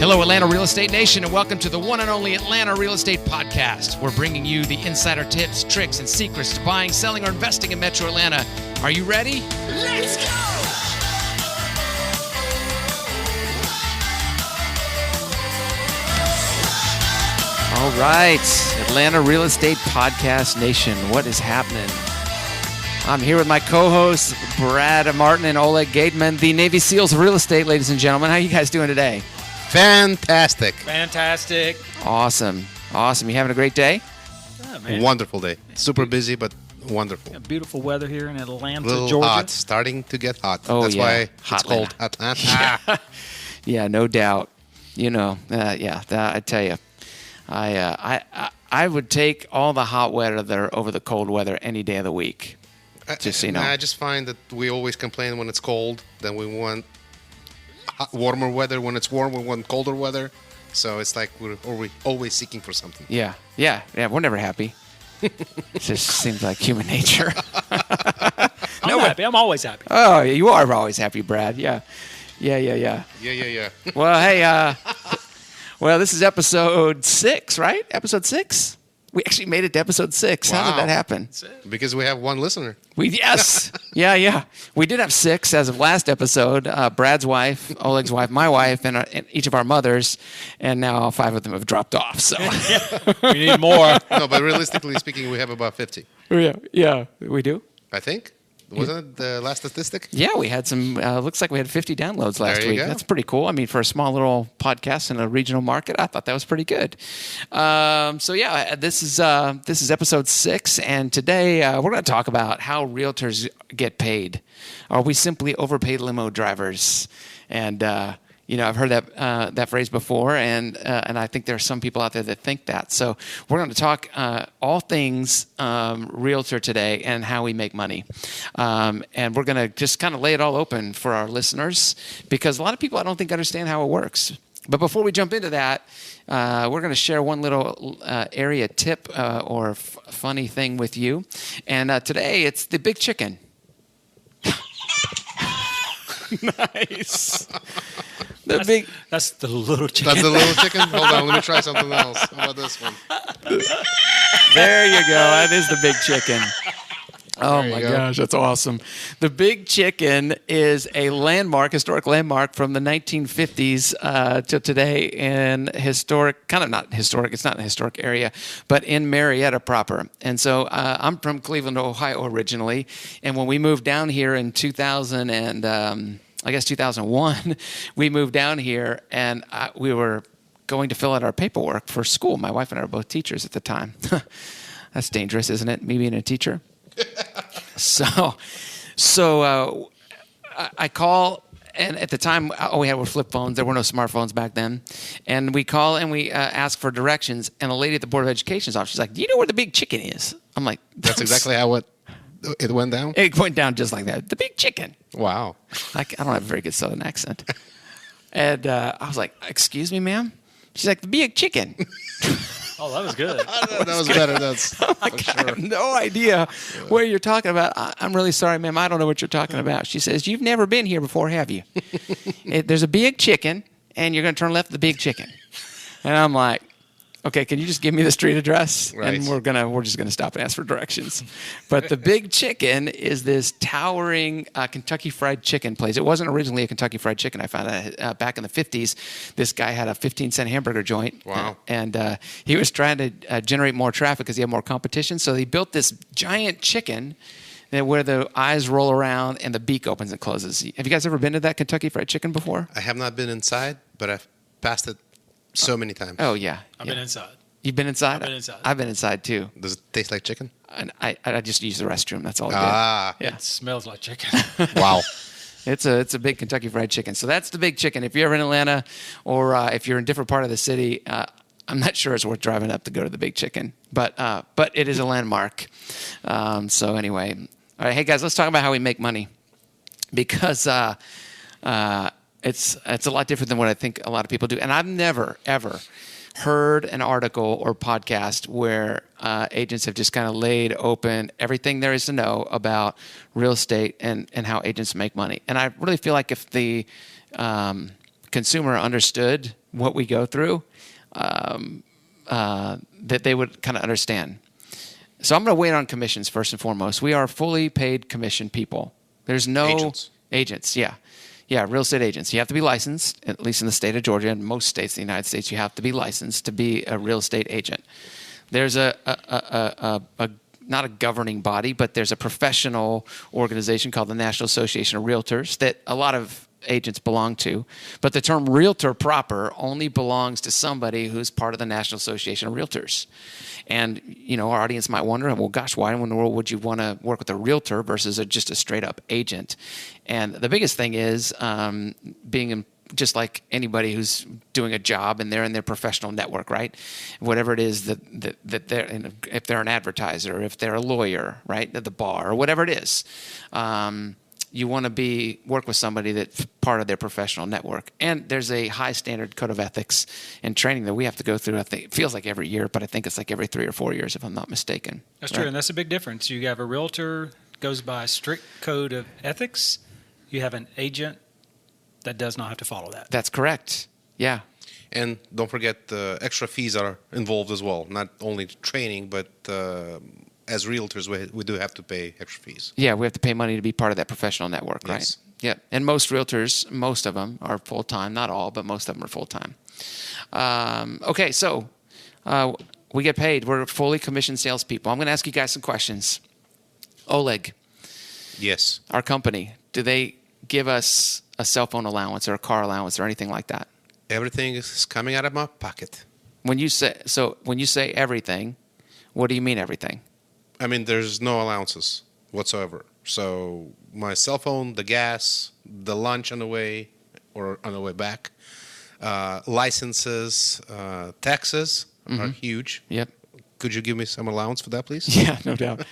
Hello, Atlanta Real Estate Nation, and welcome to the one and only Atlanta Real Estate Podcast. We're bringing you the insider tips, tricks, and secrets to buying, selling, or investing in Metro Atlanta. Are you ready? Let's go! All right, Atlanta Real Estate Podcast Nation, what is happening? I'm here with my co-hosts, Brad Martin and Oleg Gateman, the Navy SEALs of real estate, ladies and gentlemen. How are you guys doing today? Fantastic. Awesome. You having a great day? Yeah, man. Wonderful day. Super busy, but wonderful. Yeah, beautiful weather here in Atlanta, Little Georgia. hot, starting to get hot. Oh, That's yeah. why Hot it's called Atlanta. Yeah, no doubt. You know, I tell you, I would take all the hot weather over the cold weather any day of the week. Just so you know. I just find that we always complain when it's cold, then we want warmer weather when it's warm, we want colder weather. So it's like we're always seeking for something. Yeah, we're never happy. It just seems like human nature. I'm happy. I'm always happy. Oh, you are always happy, Brad. Yeah. Yeah. Well, hey, this is episode 6, right? Episode 6? We actually made it to episode 6. Wow. How did that happen? Because we have one listener. Yes. Yeah. We did have 6 as of last episode. Brad's wife, Oleg's wife, my wife, and each of our mothers. And now 5 of them have dropped off. So We need more. No, but realistically speaking, we have about 50. Yeah, we do. I think. Wasn't it the last statistic? Yeah, we had some, looks like we had 50 downloads last There you week. go. That's pretty cool. I mean, for a small little podcast in a regional market, I thought that was pretty good. This is episode 6, and today we're going to talk about how realtors get paid. Are we simply overpaid limo drivers? And, I've heard that phrase before, and I think there are some people out there that think that. So we're going to talk all things realtor today and how we make money. And we're going to just kind of lay it all open for our listeners because a lot of people I don't think understand how it works. But before we jump into that, we're going to share one little area tip or funny thing with you. And today it's the big chicken. Nice. That's the little chicken. That's the little chicken? Hold on, let me try something else. How about this one? There you go. That is the big chicken. Oh my gosh, that's awesome. The Big Chicken is a historic landmark from the 1950s to today in it's not a historic area, but in Marietta proper. And so I'm from Cleveland, Ohio originally. And when we moved down here in 2001, we moved down here and we were going to fill out our paperwork for school. My wife and I were both teachers at the time. That's dangerous, isn't it? Me being a teacher. So I call, and at the time, all we had were flip phones. There were no smartphones back then. And we call and we ask for directions. And a lady at the Board of Education's office, she's like, "Do you know where the Big Chicken is?" I'm like, That's exactly how it went down? It went down just like that. The Big Chicken. Wow. I don't have a very good Southern accent. And I was like, "Excuse me, ma'am?" She's like, "The Big Chicken." Oh, that was good. That was better. That's I have no idea what you're talking about. I'm really sorry, ma'am. I don't know what you're talking about. She says, "You've never been here before, have you?" There's a Big Chicken, and you're going to turn left at the Big Chicken. And I'm like, "Okay, can you just give me the street address?" Right. And we're just gonna stop and ask for directions. But the Big Chicken is this towering Kentucky Fried Chicken place. It wasn't originally a Kentucky Fried Chicken. I found out back in the 50s. This guy had a 15-cent hamburger joint. Wow. And he was trying to generate more traffic because he had more competition. So he built this giant chicken where the eyes roll around and the beak opens and closes. Have you guys ever been to that Kentucky Fried Chicken before? I have not been inside, but I've passed it so many times. Oh yeah. I've been inside. You've been inside? I've been inside. I've been inside too. Does it taste like chicken? And I just use the restroom. That's all I Ah. did. Yeah. It smells like chicken. Wow. It's a big Kentucky Fried Chicken. So that's the Big Chicken. If you're ever in Atlanta or if you're in a different part of the city, I'm not sure it's worth driving up to go to the Big Chicken. But it is a landmark. So anyway. All right, hey guys, let's talk about how we make money. Because it's a lot different than what I think a lot of people do. And I've never, ever heard an article or podcast where agents have just kind of laid open everything there is to know about real estate and how agents make money. And I really feel like if the consumer understood what we go through, that they would kind of understand. So I'm going to wait on commissions first and foremost. We are fully paid commission people. There's no agents. Yeah. Real estate agents. You have to be licensed, at least in the state of Georgia and most states in the United States. You have to be licensed to be a real estate agent. There's a not a governing body, but there's a professional organization called the National Association of Realtors that a lot of agents belong to. But the term realtor proper only belongs to somebody who's part of the National Association of Realtors. And, our audience might wonder, well, gosh, why in the world would you want to work with a realtor versus just a straight up agent? And the biggest thing is just like anybody who's doing a job and they're in their professional network, right? Whatever it is that they're in, if they're an advertiser, if they're a lawyer, right, at the bar, or whatever it is, you want to work with somebody that's part of their professional network. And there's a high standard code of ethics and training that we have to go through. I think it feels like every year, but I think it's like every 3 or 4 years, if I'm not mistaken. That's true, and that's a big difference. You have a realtor goes by a strict code of ethics. You have an agent that does not have to follow that. That's correct. Yeah. And don't forget the extra fees are involved as well. Not only training, but as realtors, we do have to pay extra fees. Yeah, we have to pay money to be part of that professional network, right? Yes. Yeah. And most realtors, most of them are full-time. Not all, but most of them are full-time. Okay, so we get paid. We're fully commissioned salespeople. I'm going to ask you guys some questions. Oleg. Yes. Our company, do they give us a cell phone allowance or a car allowance or anything like that? Everything is coming out of my pocket. When you say everything, what do you mean everything? I mean, there's no allowances whatsoever. So my cell phone, the gas, the lunch on the way or on the way back, licenses, taxes are huge. Yep. Could you give me some allowance for that, please? Yeah, no doubt.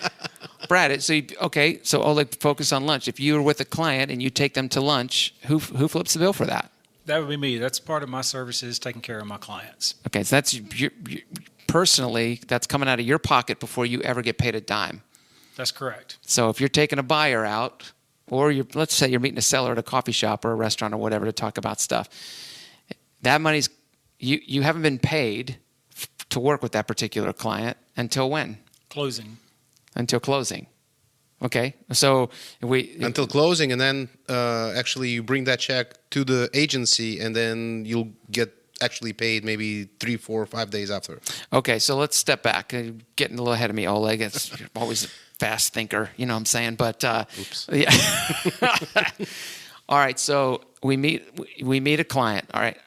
Brad, so Oleg, focus on lunch. If you were with a client and you take them to lunch, who flips the bill for that? That would be me. That's part of my services, taking care of my clients. Okay, so that's personally, that's coming out of your pocket before you ever get paid a dime. That's correct. So if you're taking a buyer out, or let's say you're meeting a seller at a coffee shop or a restaurant or whatever to talk about stuff, that money's you haven't been paid to work with that particular client until when? Closing. Until closing. Okay, so until closing, and then actually you bring that check to the agency, and then you'll get actually paid maybe 3, 4, 5 days after. Okay, so let's step back. Getting a little ahead of me, Oleg. It's always a fast thinker, you know what I'm saying? But oops. Yeah. All right, so we meet a client. All right,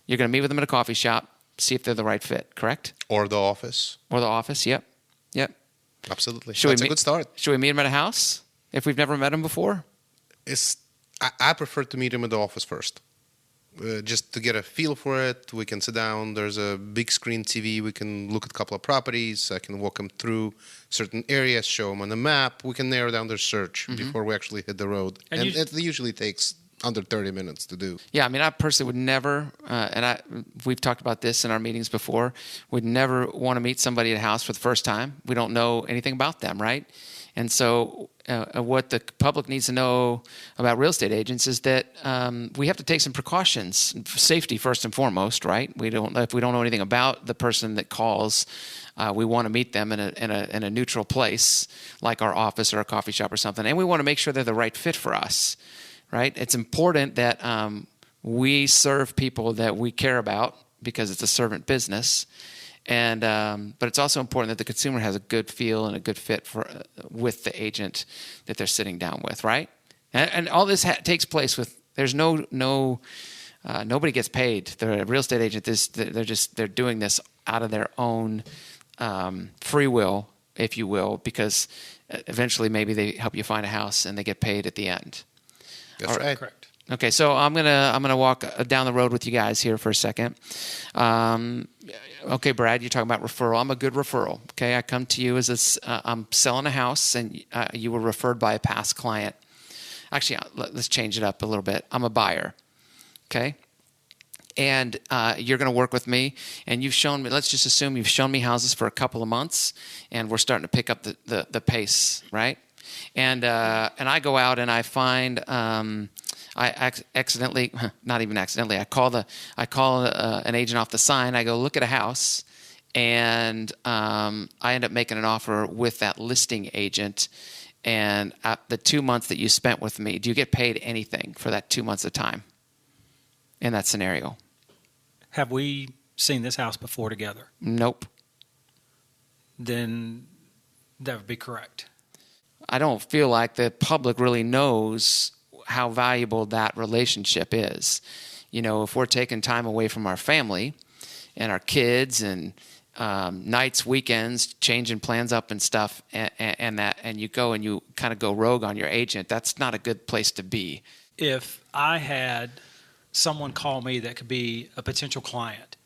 you're going to meet with them at a coffee shop, see if they're the right fit. Correct? Or the office. Or the office. Yep. Absolutely. That's a good start. Should we meet them at a house if we've never met them before? I prefer to meet them at the office first. Just to get a feel for it. We can sit down. There's a big screen TV. We can look at a couple of properties. I can walk them through certain areas, show them on the map. We can narrow down their search before we actually hit the road. And it usually takes under 30 minutes to do. Yeah, I mean, I personally would never, we've talked about this in our meetings before, would never want to meet somebody at a house for the first time. We don't know anything about them, right? And so what the public needs to know about real estate agents is that we have to take some precautions, safety first and foremost, right? If we don't know anything about the person that calls, we want to meet them in a neutral place, like our office or a coffee shop or something, and we want to make sure they're the right fit for us. Right? It's important that we serve people that we care about because it's a servant business, and but it's also important that the consumer has a good feel and a good fit with the agent that they're sitting down with, right? And all this takes place with. There's nobody gets paid. The real estate agent they're doing this out of their own free will, if you will, because eventually maybe they help you find a house and they get paid at the end. That's right. Correct. Okay, so I'm gonna walk down the road with you guys here for a second. Okay, Brad, you're talking about referral. I'm a good referral. Okay, I come to you as I'm selling a house, and you were referred by a past client. Actually, let's change it up a little bit. I'm a buyer. Okay, and you're going to work with me, and you've shown me. Let's just assume you've shown me houses for a couple of months, and we're starting to pick up the pace, right? And I go out and I find accidentally, not even accidentally, I call an agent off the sign. I go look at a house, and I end up making an offer with that listing agent. And the 2 months that you spent with me, do you get paid anything for that 2 months of time in that scenario? Have we seen this house before together? Nope. Then that would be correct. I don't feel like the public really knows how valuable that relationship is. You know, if we're taking time away from our family and our kids and nights, weekends, changing plans up and stuff, and you go and you kind of go rogue on your agent, that's not a good place to be. If I had someone call me that could be a potential client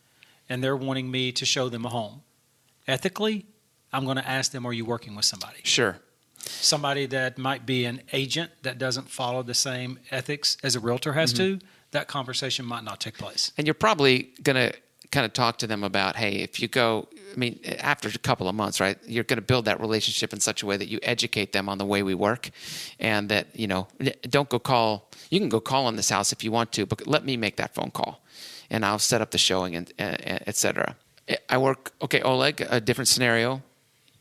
and they're wanting me to show them a home, ethically, I'm going to ask them, are you working with somebody? Sure. Somebody that might be an agent that doesn't follow the same ethics as a realtor has to, that conversation might not take place. And you're probably going to kind of talk to them about, hey, if you go, I mean, after a couple of months, right, you're going to build that relationship in such a way that you educate them on the way we work, and that, you know, don't go call, you can go call on this house if you want to, but let me make that phone call, and I'll set up the showing, and et cetera. I work, okay, Oleg, a different scenario.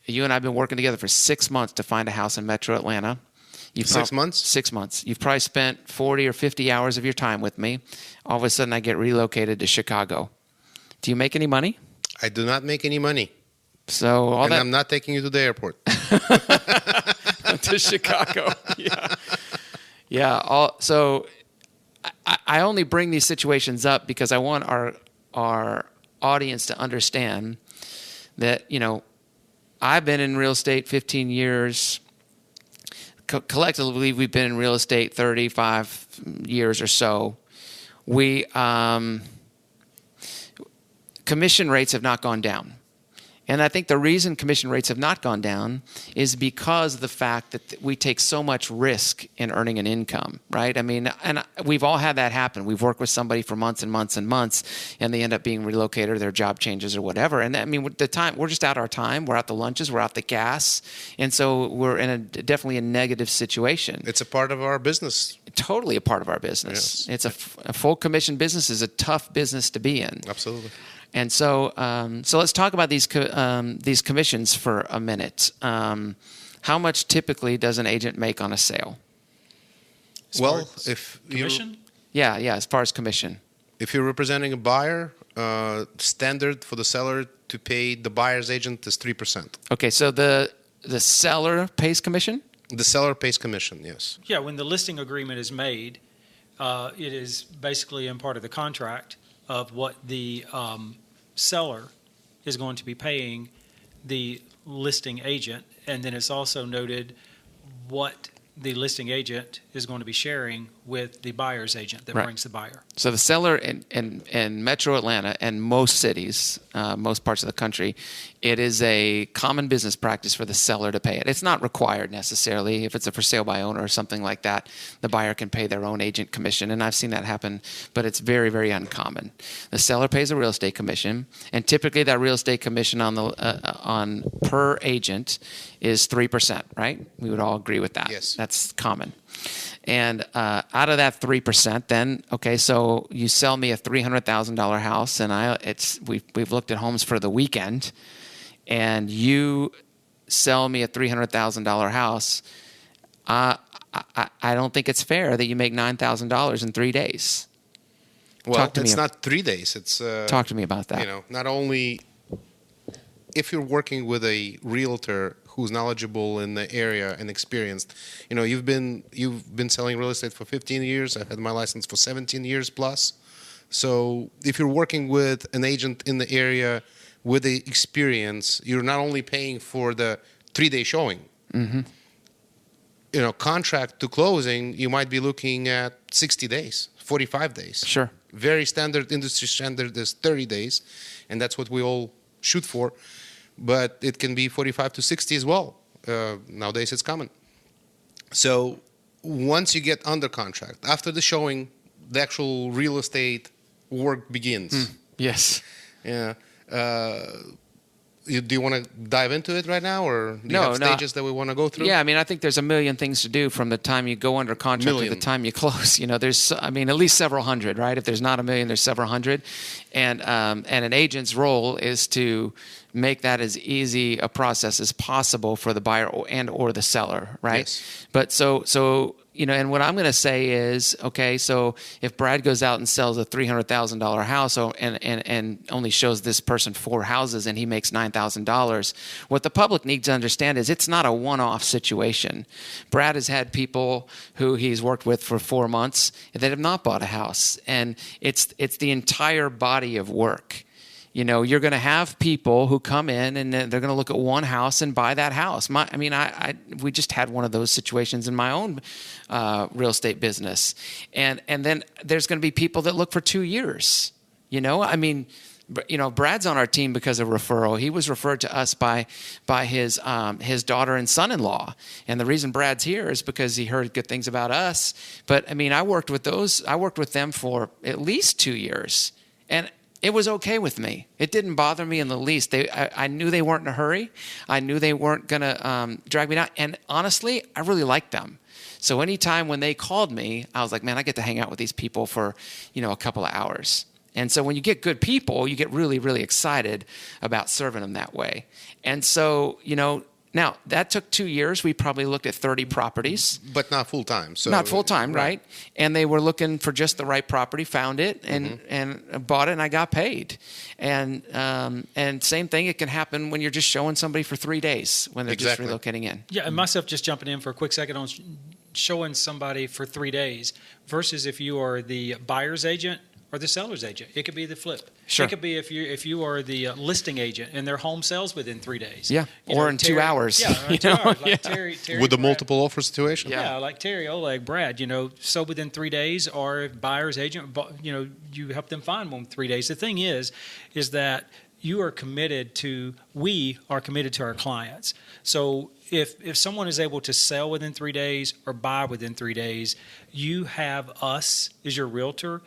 You and I have been working together for 6 months to find a house in Metro Atlanta. 6 months? 6 months. You've probably spent 40 or 50 hours of your time with me. All of a sudden, I get relocated to Chicago. Do you make any money? I do not make any money. So I'm not taking you to the airport. To Chicago. Yeah. Yeah. So I only bring these situations up because I want our audience to understand that, you know, I've been in real estate 15 years. Collectively, we've been in real estate 35 years or so. Commission rates have not gone down. And I think the reason commission rates have not gone down is because of the fact that we take so much risk in earning an income, right? I mean, and we've all had that happen. We've worked with somebody for months and months and months, and they end up being relocated, or their job changes or whatever. And I mean, we're just out our time. We're out the lunches. We're out the gas. And so we're in definitely a negative situation. It's a part of our business. Totally a part of our business. Yes. It's a full commission business is a tough business to be in. Absolutely. And so let's talk about these commissions for a minute. How much typically does an agent make on a sale? Well, if Commission? Yeah, as far as commission. If you're representing a buyer, standard for the seller to pay the buyer's agent is 3%. Okay, so the seller pays commission? The seller pays commission, yes. Yeah, when the listing agreement is made, it is basically in part of the contract of what the seller is going to be paying the listing agent. And then it's also noted what the listing agent is going to be sharing with the buyer's agent that brings the buyer. So the seller in Metro Atlanta and most cities, most parts of the country, it is a common business practice for the seller to pay it. It's not required necessarily. If it's a for sale by owner or something like that, the buyer can pay their own agent commission. And I've seen that happen, but it's very, very uncommon. The seller pays a real estate commission, and typically that real estate commission on per agent is 3%, right? We would all agree with that. Yes. That's common. And out of that 3%, then so you sell me a $300,000 house, and we've looked at homes for the weekend, and you sell me a $300,000 house. I don't think it's fair that you make $9,000 in 3 days. Well, it's not 3 days. It's talk to me about that. You know, not only if you're working with a realtor who's knowledgeable in the area and experienced. You know, you've been selling real estate for 15 years. I've had my license for 17 years plus. So if you're working with an agent in the area with the experience, you're not only paying for the 3-day showing. Mm-hmm. You know, contract to closing, you might be looking at 60 days, 45 days. Sure. Very standard, industry standard is 30 days, and that's what we all shoot for. But it can be 45 to 60 as well. Nowadays, it's common. So once you get under contract, after the showing, the actual real estate work begins. Yes. Yeah. Do you want to dive into it right now, or do you No, have no. stages that we want to go through? Yeah, I mean, I think there's a million things to do from the time you go under contract to the time you close. There's, I mean, at least several hundred, right? If there's not a million, there's several hundred, and an agent's role is to make that as easy a process as possible for the buyer or the seller, right? Yes. But so. And what I'm going to say is, okay, so if Brad goes out and sells a $300,000 house and only shows this person 4 houses and he makes $9,000, what the public needs to understand is it's not a one-off situation. Brad has had people who he's worked with for 4 months that have not bought a house, and it's the entire body of work. You're going to have people who come in and they're going to look at one house and buy that house. We just had one of those situations in my own real estate business. And then there's going to be people that look for 2 years. Brad's on our team because of referral. He was referred to us by his daughter and son-in-law. And the reason Brad's here is because he heard good things about us. But I worked with them for at least 2 years. And it was okay with me. It didn't bother me in the least. I knew they weren't in a hurry. I knew they weren't going to drag me down. And honestly, I really liked them. So anytime when they called me, I was like, man, I get to hang out with these people for, a couple of hours. And so when you get good people, you get really, really excited about serving them that way. And so, now, that took 2 years. We probably looked at 30 properties. But not full-time. So not full-time, right? And they were looking for just the right property, found it, and bought it, and I got paid. And same thing, it can happen when you're just showing somebody for 3 days when they're just relocating in. Yeah, and myself just jumping in for a quick second on showing somebody for 3 days versus if you are the buyer's agent or the seller's agent. It could be the flip. Sure. It could be if you are the listing agent and their home sells within 3 days. Yeah, or in 2 hours. Yeah, in 2 hours. Like Terry, with the Brad. multiple offer situation. Yeah, like Terry, Oleg, Brad, sold within 3 days, or if buyer's agent, you help them find one in 3 days. The thing is that we are committed to our clients. So if someone is able to sell within 3 days or buy within 3 days, you have us as your realtor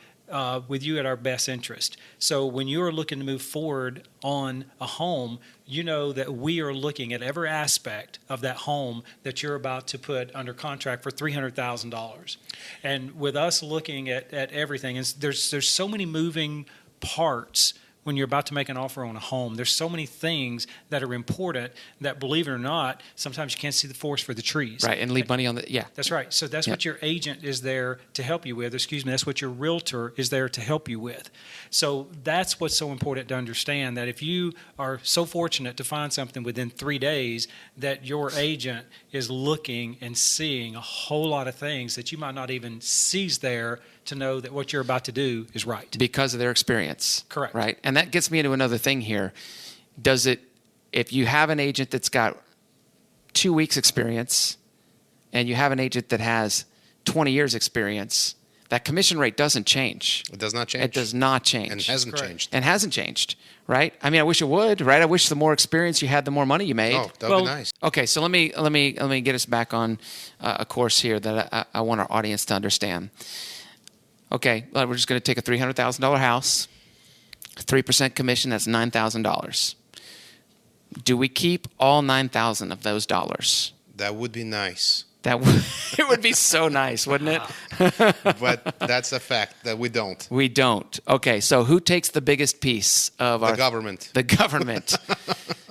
with you at our best interest. So when you are looking to move forward on a home, you know that we are looking at every aspect of that home that you're about to put under contract for $300,000. And with us looking at everything, and there's so many moving parts when you're about to make an offer on a home. There's so many things that are important that, believe it or not, sometimes you can't see the forest for the trees. Right, and leave money on the, yeah. That's right. So that's what your agent is there to help you with. That's what your realtor is there to help you with. So that's what's so important to understand, that if you are so fortunate to find something within 3 days, that your agent is looking and seeing a whole lot of things that you might not even seize there to know that what you're about to do is right. Because of their experience. Correct. Right? And that gets me into another thing here. If you have an agent that's got 2 weeks experience and you have an agent that has 20 years experience, that commission rate doesn't change. It does not change. It does not change. And hasn't changed. And hasn't changed, right? I mean, I wish it would, right? I wish the more experience you had, the more money you made. Oh, that would be nice. Okay, so let me get us back on a course here that I want our audience to understand. Okay, we're just going to take a $300,000 house, 3% commission, that's $9,000. Do we keep all $9,000 of those dollars? That would be nice. It would be so nice, wouldn't it? But that's a fact that we don't. We don't. Okay, so who takes the biggest piece of The government. The government.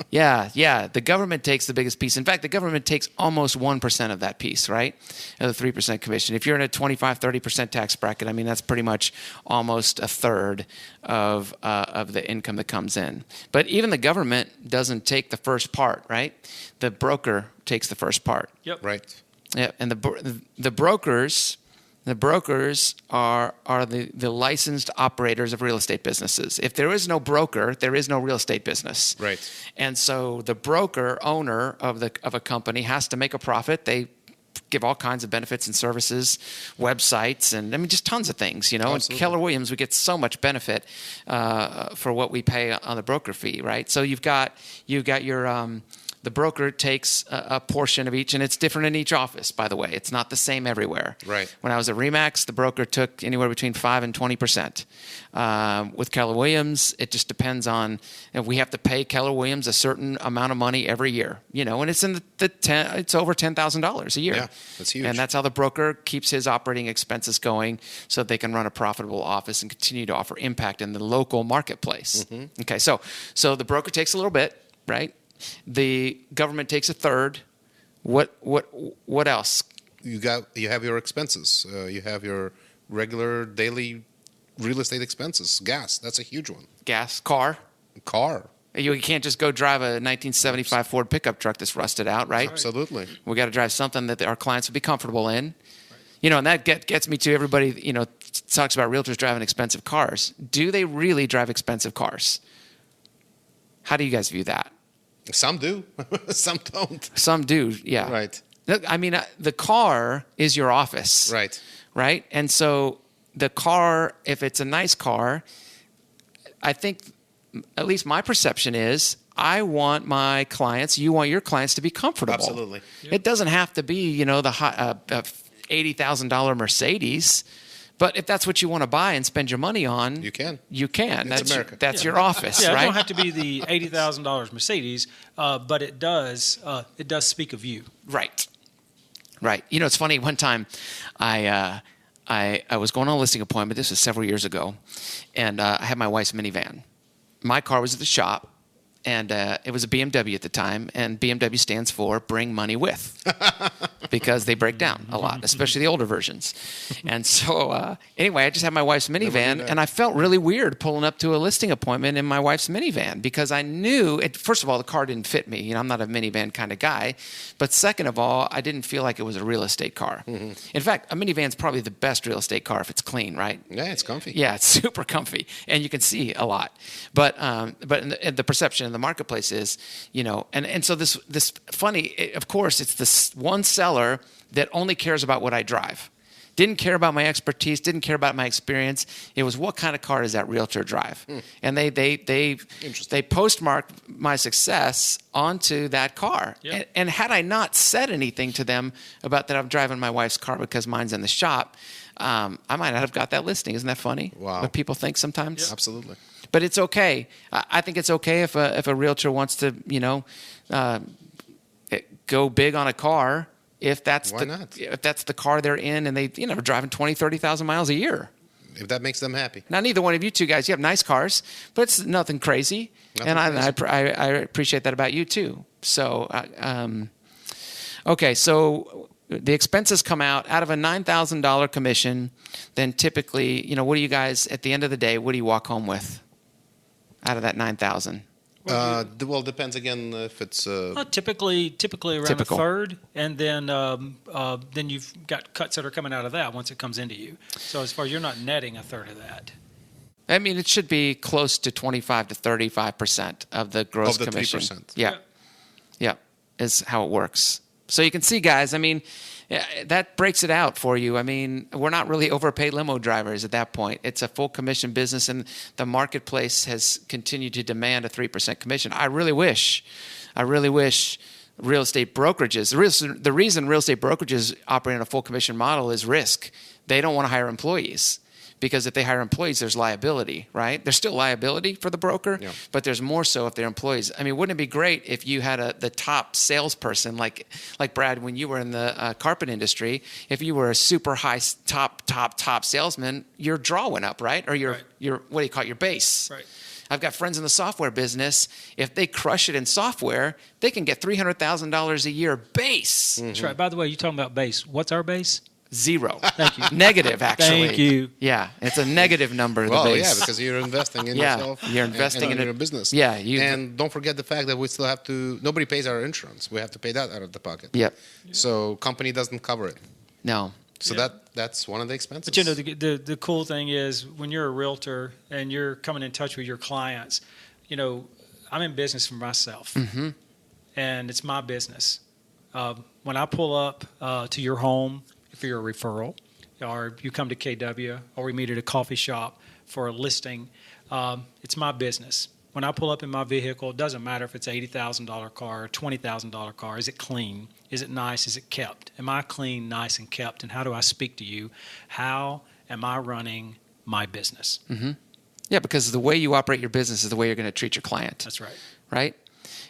Yeah. The government takes the biggest piece. In fact, the government takes almost 1% of that piece, right? Of the 3% commission. If you're in a 25, 30% tax bracket, I mean, that's pretty much almost a third of the income that comes in. But even the government doesn't take the first part, right? The broker takes the first part. Yep. Right. Yeah, and the brokers are the licensed operators of real estate businesses. If there is no broker, there is no real estate business. Right. And so the broker owner of a company has to make a profit. They give all kinds of benefits and services, websites, and I mean just tons of things. And Keller Williams, we get so much benefit for what we pay on the broker fee, right? So you've got your the broker takes a portion of each, and it's different in each office, by the way. It's not the same everywhere. Right. When I was at Remax, the broker took anywhere between 5 and 20%. With Keller Williams, it just depends on, we have to pay Keller Williams a certain amount of money every year, and it's in it's over $10,000 a year. Yeah, that's huge. And that's how the broker keeps his operating expenses going so they can run a profitable office and continue to offer impact in the local marketplace. Mm-hmm. Okay, so the broker takes a little bit, right? The government takes a third. What else? You have your expenses. You have your regular daily real estate expenses. Gas, that's a huge one. Gas, car. You can't just go drive a 1975 Ford pickup truck that's rusted out, right? Absolutely. We got to drive something that our clients would be comfortable in. And that gets me to everybody, talks about realtors driving expensive cars. Do they really drive expensive cars? How do you guys view that? Some do. Some don't. Some do, yeah. Right. I mean, the car is your office. Right. Right? And so the car, if it's a nice car, I think, at least my perception is, I want my clients, you want your clients to be comfortable. Absolutely. Yep. It doesn't have to be, the $80,000 Mercedes. But if that's what you want to buy and spend your money on, you can. That's America. That's your office, right? It don't have to be the $80,000 Mercedes, but it does speak of you. Right. It's funny. One time, I was going on a listing appointment. This was several years ago, and I had my wife's minivan. My car was at the shop, and it was a BMW at the time, and BMW stands for Bring Money With, because they break down a lot, especially the older versions. And so anyway, I just had my wife's minivan, and I felt really weird pulling up to a listing appointment in my wife's minivan, because I knew, first of all, the car didn't fit me. I'm not a minivan kind of guy. But second of all, I didn't feel like it was a real estate car. Mm-hmm. In fact, a minivan's probably the best real estate car if it's clean, right? Yeah, it's comfy. Yeah, it's super comfy, and you can see a lot. But in the perception in the marketplace is, and so this funny, of course, it's this one seller that only cares about what I drive. Didn't care about my expertise, didn't care about my experience. It was, what kind of car does that realtor drive? And they postmarked my success onto that car. Yep. And had I not said anything to them about that I'm driving my wife's car because mine's in the shop, I might not have got that listing. Isn't that funny? Wow. What people think sometimes? Yeah, absolutely. But it's okay. I think it's okay if a realtor wants to, go big on a car, if that's the car they're in, and they are driving 20, 30,000 miles a year. If that makes them happy. Now, neither one of you two guys, you have nice cars, but it's nothing crazy. I appreciate that about you too. So, okay, so the expenses come out of a $9,000 commission. Then typically, what do you guys, at the end of the day, what do you walk home with out of that $9,000? Well, it depends again if it's typically around a third, and then you've got cuts that are coming out of that once it comes into you. So as far as, you're not netting a third of that. I mean, it should be close to 25 to 35% of the gross commission. 3%. Yeah, is how it works. So you can see, guys, I mean, that breaks it out for you. I mean, we're not really overpaid limo drivers at that point. It's a full commission business, and the marketplace has continued to demand a 3% commission. I really wish real estate brokerages, the reason real estate brokerages operate on a full commission model is risk. They don't want to hire employees, because if they hire employees, there's liability, right? There's still liability for the broker, but there's more so if they're employees. I mean, wouldn't it be great if you had the top salesperson, like Brad, when you were in the carpet industry, if you were a super high top salesman, your draw went up, right? Or your what do you call it, your base. Right. I've got friends in the software business. If they crush it in software, they can get $300,000 a year base. Mm-hmm. That's right. By the way, you're talking about base. What's our base? 0. Thank you. Negative, actually. Thank you. Yeah, it's a negative number. Well, the base. yeah, because you're investing in yourself. You're investing in your business. Yeah, and don't forget the fact that we still have to. Nobody pays our insurance. We have to pay that out of the pocket. Yep. So company doesn't cover it. No. So that's one of the expenses. But the cool thing is, when you're a realtor and you're coming in touch with your clients, I'm in business for myself, and it's my business. When I pull up to your home for your referral, or you come to KW, or we meet at a coffee shop for a listing, it's my business. when I pull up in my vehicle, it doesn't matter if it's an $80,000 car or $20,000 car. Is it clean? Is it nice? Is it kept? Am I clean, nice, and kept? And how do I speak to you? How am I running my business? Mm-hmm. Yeah, because the way you operate your business is the way you're going to treat your client. That's right. Right?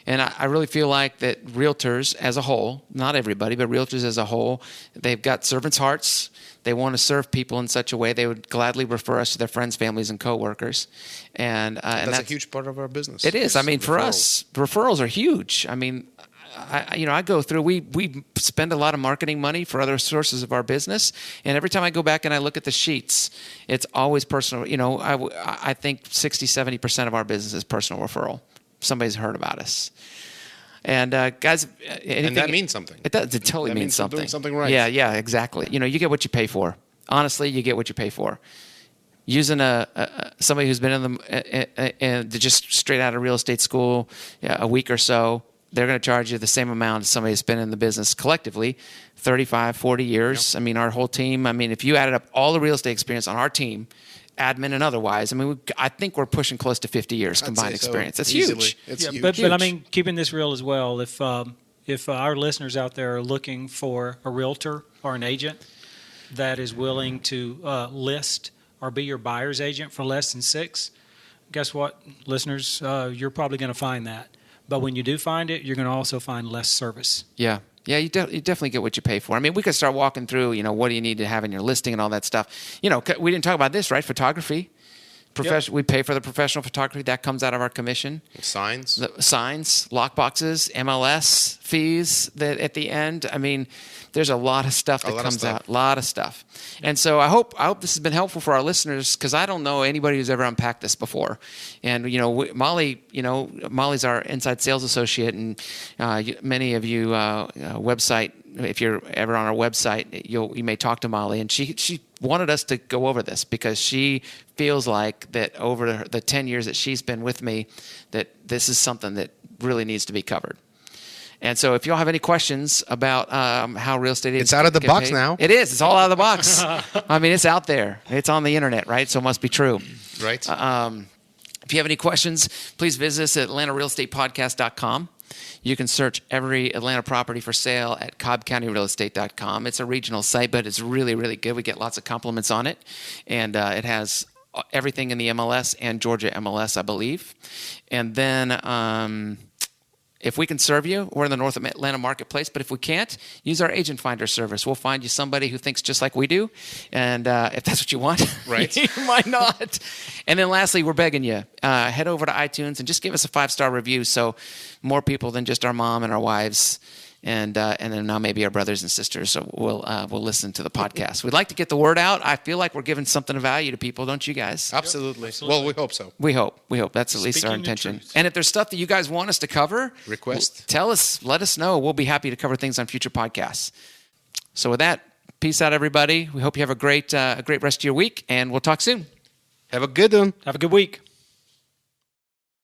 And I really feel like that realtors as a whole, not everybody, but realtors as a whole, they've got servants' hearts. They want to serve people in such a way they would gladly refer us to their friends, families, and coworkers. And that's a huge part of our business. It is. I mean, for us, referrals are huge. I mean, I go through, we spend a lot of marketing money for other sources of our business. And every time I go back and I look at the sheets, it's always personal. I think 60, 70% of our business is personal referral. Somebody's heard about us. And guys, and that means something. It does. It totally that means something. Doing something right. Yeah, exactly. You get what you pay for. Honestly, you get what you pay for. Using somebody who's been in the just straight out of real estate school a week or so, they're going to charge you the same amount as somebody who's been in the business collectively 35, 40 years. Yep. I mean, our whole team. I mean, if you added up all the real estate experience on our team, admin and otherwise, I mean, I think we're pushing close to 50 years combined experience. That's huge. It's huge. But I mean, keeping this real as well, if our listeners out there are looking for a realtor or an agent that is willing to list or be your buyer's agent for less than $6, guess what, listeners? You're probably going to find that. But when you do find it, you're going to also find less service. Yeah. Yeah, you definitely get what you pay for. I mean, we could start walking through, what do you need to have in your listing and all that stuff. We didn't talk about this, right? Photography. Yep. We pay for the professional photography. That comes out of our commission. Signs, lock boxes, MLS fees that at the end. I mean, there's a lot of stuff that comes out. A lot of stuff. And so I hope this has been helpful for our listeners, because I don't know anybody who's ever unpacked this before. And, Molly's our inside sales associate, and many of you website, if you're ever on our website, you may talk to Molly, and she wanted us to go over this because she feels like that over the 10 years that she's been with me, that this is something that really needs to be covered. And so if y'all have any questions about how real estate agents it's out of the box paid, now. It is. It's all out of the box. I mean, it's out there. It's on the internet, right? So it must be true. Right. If you have any questions, please visit us at AtlantaRealEstatePodcast.com. You can search every Atlanta property for sale at CobbCountyRealEstate.com. It's a regional site, but it's really, really good. We get lots of compliments on it. And it has everything in the MLS and Georgia MLS, I believe. And then if we can serve you, we're in the North Atlanta marketplace. But if we can't, use our agent finder service. We'll find you somebody who thinks just like we do. And if that's what you want, right? Why not? And then lastly, we're begging you, head over to iTunes and just give us a 5-star review so more people than just our mom and our wives and then now maybe our brothers and sisters will listen to the podcast. We'd like to get the word out. I feel like we're giving something of value to people, don't you guys? Absolutely. Well, we hope so. We hope. That's at least our intention. And if there's stuff that you guys want us to cover, tell us, let us know. We'll be happy to cover things on future podcasts. So with that, peace out, everybody. We hope you have a great rest of your week, and we'll talk soon. Have a good one. Have a good week.